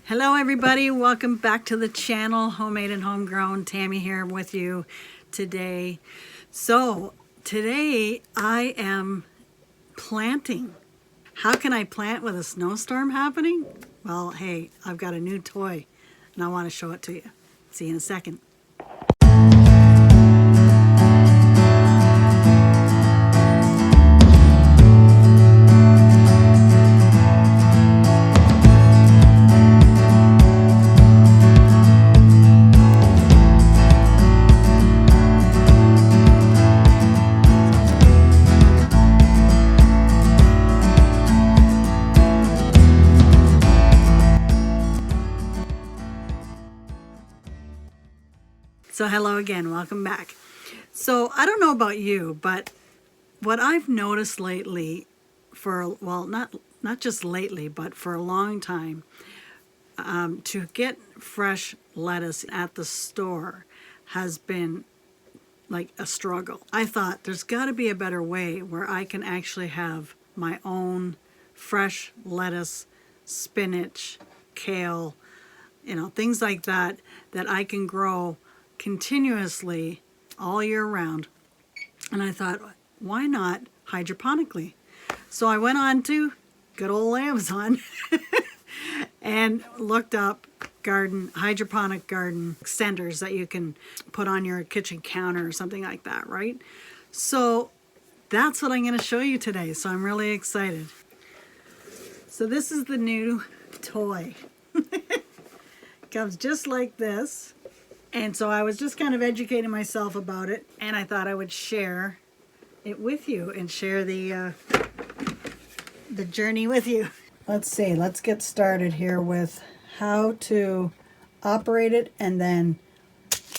Hello everybody, welcome back to the channel. Homemade and Homegrown. Tammy here with you today. So today I am planting. How can I plant with a snowstorm happening? Well, hey, I've got a new toy and I want to show it to you. See you in a second. So hello again, welcome back. So I don't know about you, but what I've noticed lately well, not just lately, but for a long time, to get fresh lettuce at the store has been like a struggle. I thought there's got to be a better way where I can actually have my own fresh lettuce, spinach, kale, things like that I can grow continuously all year round. And I thought, why not hydroponically? So I went on to good old Amazon and looked up hydroponic garden extenders that you can put on your kitchen counter or something like that, right? So that's what I'm going to show you today. So I'm really excited. So this is the new toy. Comes just like this. And so I was just kind of educating myself about it, and I thought I would share it with you and share the journey with you. Let's see, let's get started here with how to operate it and then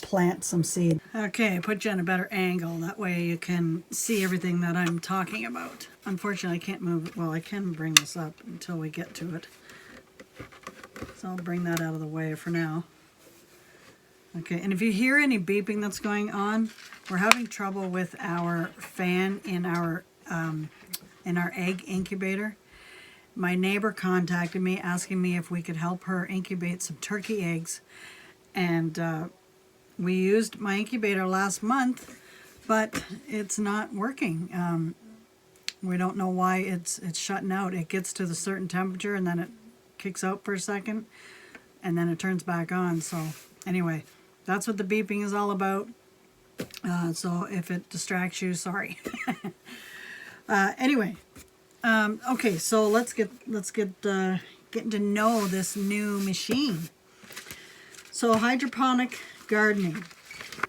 plant some seed. Okay, put you on a better angle, that way you can see everything that I'm talking about. Unfortunately, I can't move, well, I can bring this up until we get to it. So I'll bring that out of the way for now. Okay, and if you hear any beeping that's going on, we're having trouble with our fan in our egg incubator. My neighbor contacted me asking me if we could help her incubate some turkey eggs, and we used my incubator last month, but it's not working. We don't know why it's shutting out. It gets to the certain temperature and then it kicks out for a second, and then it turns back on. So anyway, that's what the beeping is all about. So if it distracts you, sorry. Anyway, okay, so let's get getting to know this new machine. So hydroponic gardening.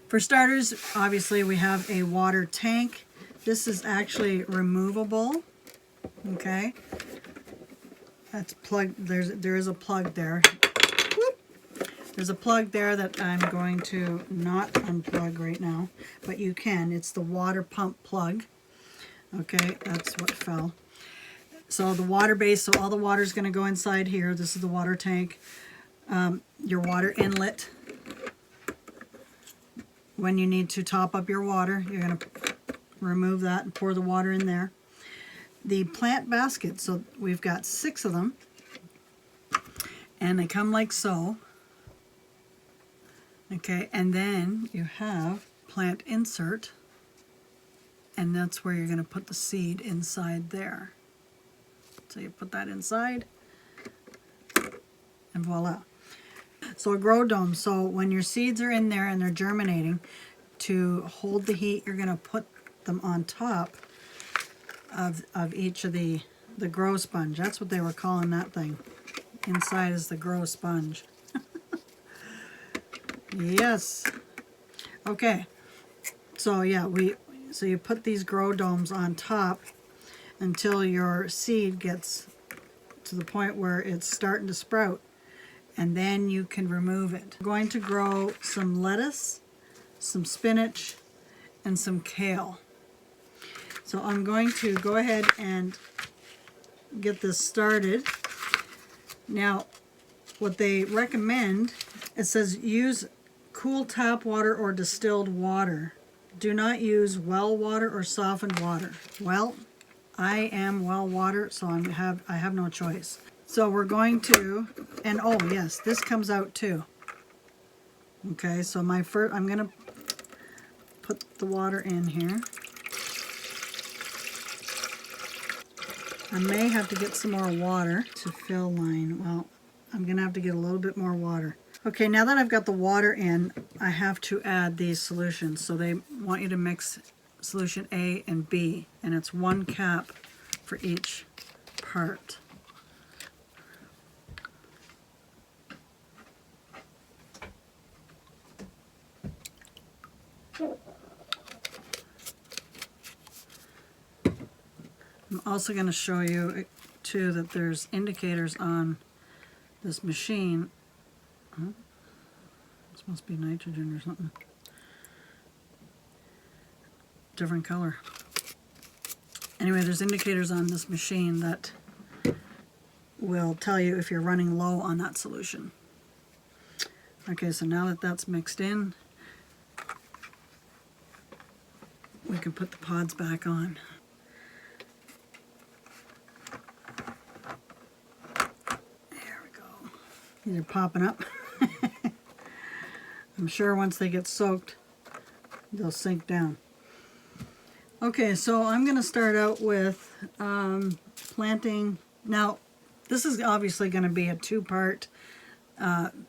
For starters, obviously we have a water tank. This is actually removable. Okay, that's plugged. There is a plug there. There's a plug there that I'm going to not unplug right now, but you can. It's the water pump plug. Okay, that's what fell. So the water base, so all the water is going to go inside here. This is the water tank. Your water inlet. When you need to top up your water, you're going to remove that and pour the water in there. The plant basket, so we've got 6 of them, and they come like so. Okay, and then you have plant insert, and that's where you're going to put the seed inside there. So you put that inside, and voila. So a grow dome, so when your seeds are in there and they're germinating, to hold the heat, you're going to put them on top of each of the grow sponge. That's what they were calling that thing. Inside is the grow sponge. Yes. Okay. So yeah, so you put these grow domes on top until your seed gets to the point where it's starting to sprout, and then you can remove it. I'm going to grow some lettuce, some spinach, and some kale. So I'm going to go ahead and get this started. Now, what they recommend, it says use cool tap water or distilled water. Do not use well water or softened water. Well, I am well water, so I have no choice. So we're going to, and oh yes, this comes out too. Okay, so I'm going to put the water in here. I may have to get some more water to fill line. Well, I'm going to have to get a little bit more water. Okay, now that I've got the water in, I have to add these solutions. So they want you to mix solution A and B, and it's 1 cap for each part. I'm also going to show you too that there's indicators on this machine. Oh, this must be nitrogen or something. Different color. Anyway, there's indicators on this machine that will tell you if you're running low on that solution. Okay, so now that that's mixed in, we can put the pods back on. There we go. These are popping up. I'm sure once they get soaked, they'll sink down. Okay, so I'm going to start out with planting. Now, this is obviously going to be a 2-part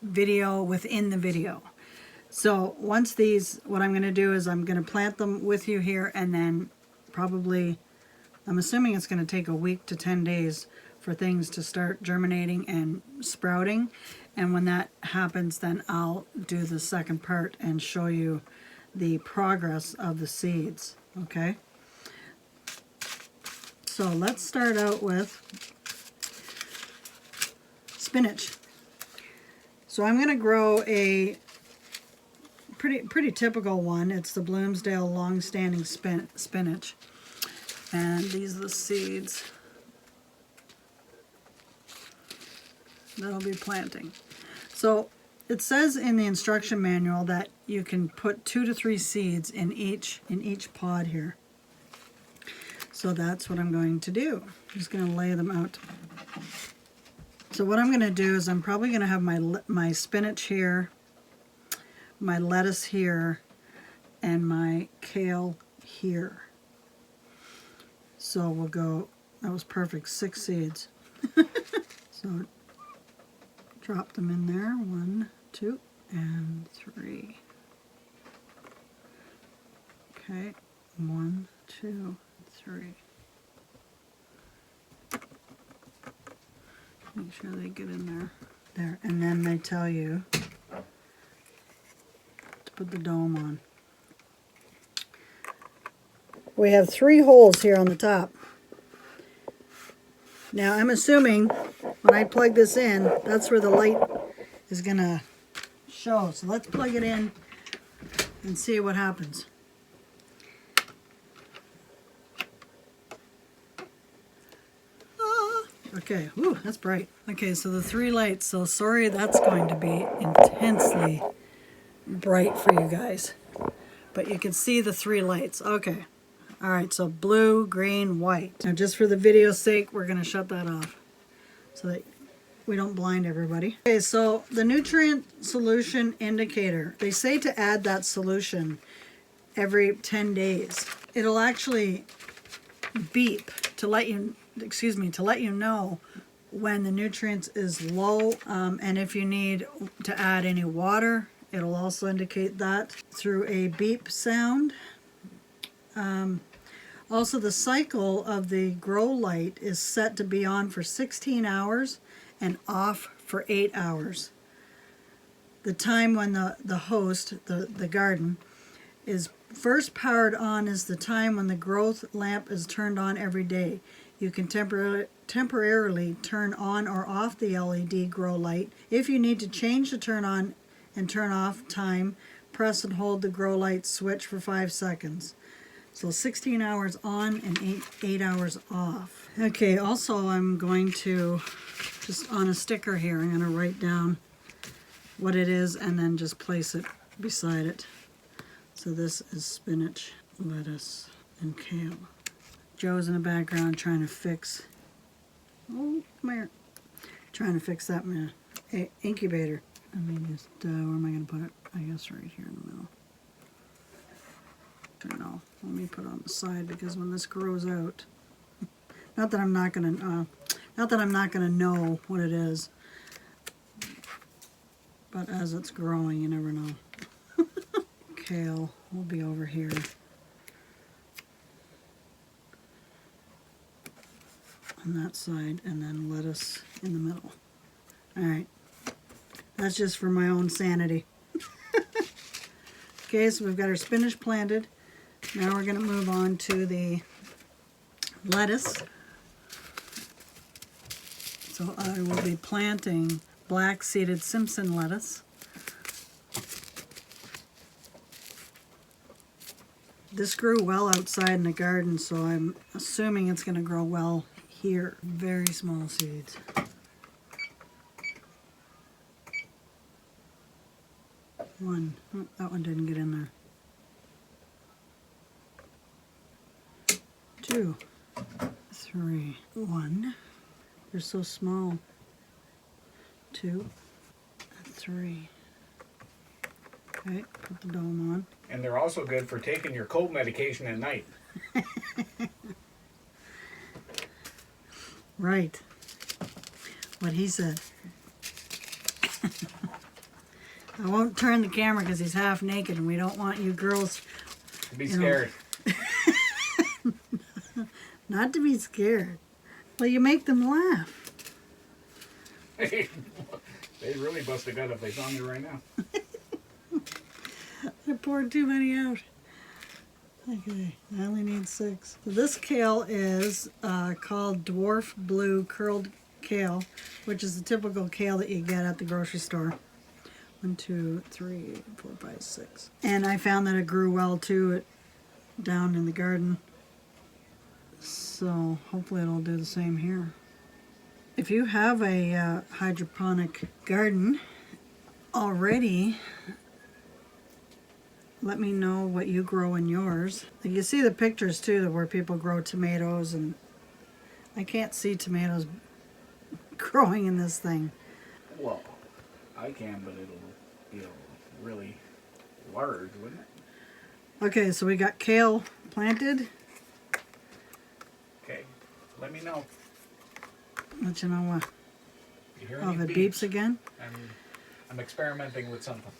video within the video. So once these, what I'm going to do is I'm going to plant them with you here, and then probably, I'm assuming it's going to take a week to 10 days for things to start germinating and sprouting. And when that happens, then I'll do the second part and show you the progress of the seeds. Okay? So let's start out with spinach. So I'm going to grow a pretty typical one. It's the Bloomsdale long-standing spinach. And these are the seeds that I'll be planting. So it says in the instruction manual that you can put 2 to 3 seeds in each pod here. So that's what I'm going to do. I'm just going to lay them out. So what I'm going to do is I'm probably going to have my spinach here, my lettuce here, and my kale here. So we'll go, that was perfect, 6 seeds. So drop them in there, 1, 2, and 3. Okay, 1, 2, 3. Make sure they get in there. There, and then they tell you to put the dome on. We have 3 holes here on the top. Now I'm assuming when I plug this in, that's where the light is going to show. So let's plug it in and see what happens. Okay, whew, that's bright. Okay, so the 3 lights, so sorry that's going to be intensely bright for you guys. But you can see the 3 lights. Okay. All right, so blue, green, white. Now just for the video's sake, we're going to shut that off so that we don't blind everybody. Okay, so the nutrient solution indicator. They say to add that solution every 10 days. It'll actually beep to let you, to let you know when the nutrients is low, and if you need to add any water, it'll also indicate that through a beep sound. Also, the cycle of the grow light is set to be on for 16 hours and off for 8 hours. The time when the host, the garden, is first powered on is the time when the growth lamp is turned on every day. You can temporarily turn on or off the LED grow light. If you need to change the turn on and turn off time, press and hold the grow light switch for 5 seconds. So 16 hours on and 8 hours off. Okay, also I'm going to, just on a sticker here, I'm going to write down what it is and then just place it beside it. So this is spinach, lettuce, and kale. Joe's in the background trying to fix. Oh, come here. Trying to fix that incubator. I mean, just, where am I going to put it? I guess right here in the middle. I don't know. Let me put it on the side because when this grows out, not that I'm not gonna know what it is, but as it's growing, you never know. Kale will be over here. On that side, and then lettuce in the middle. All right, that's just for my own sanity. Okay, so we've got our spinach planted. Now we're going to move on to the lettuce. So I will be planting black seeded Simpson lettuce. This grew well outside in the garden, so I'm assuming it's going to grow well here. Very small seeds. One. Oh, that one didn't get in there. Two. Three. One. They're so small. Two. Three. Okay, put the dome on. And they're also good for taking your cold medication at night. Right. What he said. I won't turn the camera because he's half naked and we don't want you girls To be scared. Not to be scared. Well, you make them laugh. They really bust a gut if they saw me right now. I poured too many out. Okay, I only need 6. So this kale is called Dwarf Blue Curled Kale, which is the typical kale that you get at the grocery store. 1, 2, 3, 4, 5, 6. And I found that it grew well too down in the garden. So hopefully it'll do the same here. If you have a hydroponic garden already, let me know what you grow in yours. You see the pictures too where people grow tomatoes, and I can't see tomatoes growing in this thing. Well, I can, but it'll be really large, wouldn't it? Okay, so we got kale planted. Okay, let me know. Let you know what. You hear Oh, any the beeps again? I'm experimenting with something.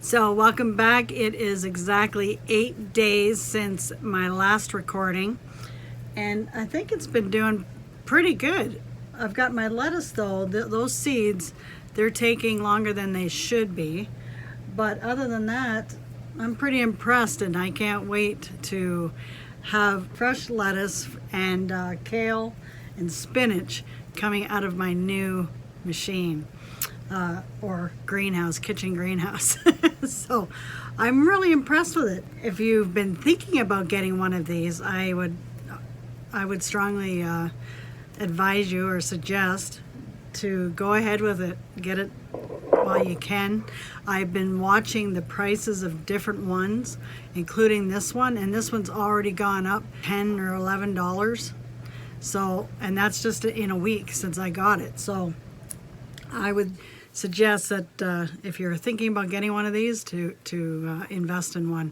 So welcome back. It is exactly 8 days since my last recording, and I think it's been doing pretty good. I've got my lettuce though, those seeds, they're taking longer than they should be, but other than that, I'm pretty impressed, and I can't wait to have fresh lettuce and kale and spinach coming out of my new machine. Or greenhouse, kitchen greenhouse. So I'm really impressed with it. If you've been thinking about getting one of these, I would strongly advise you or suggest to go ahead with it. Get it while you can. I've been watching the prices of different ones, including this one, and this one's already gone up $10 or $11. So, and that's just in a week since I got it. So I would suggest that if you're thinking about getting one of these, to invest in one.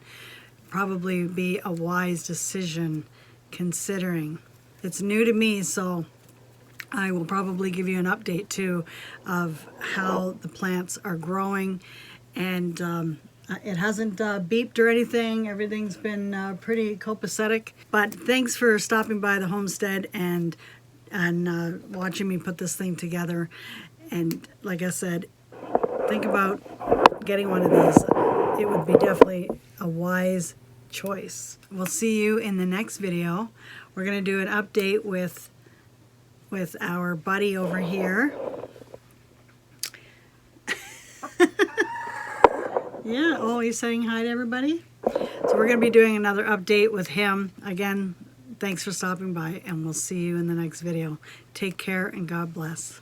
Probably be a wise decision considering It's new to me, so I will probably give you an update too of how the plants are growing. And it hasn't beeped or anything. Everything's been pretty copacetic. But thanks for stopping by the homestead and watching me put this thing together. And like I said, think about getting one of these. It would be definitely a wise choice. We'll see you in the next video. We're going to do an update with our buddy over here. Yeah, oh, he's saying hi to everybody. So we're going to be doing another update with him. Again, thanks for stopping by, and we'll see you in the next video. Take care and God bless.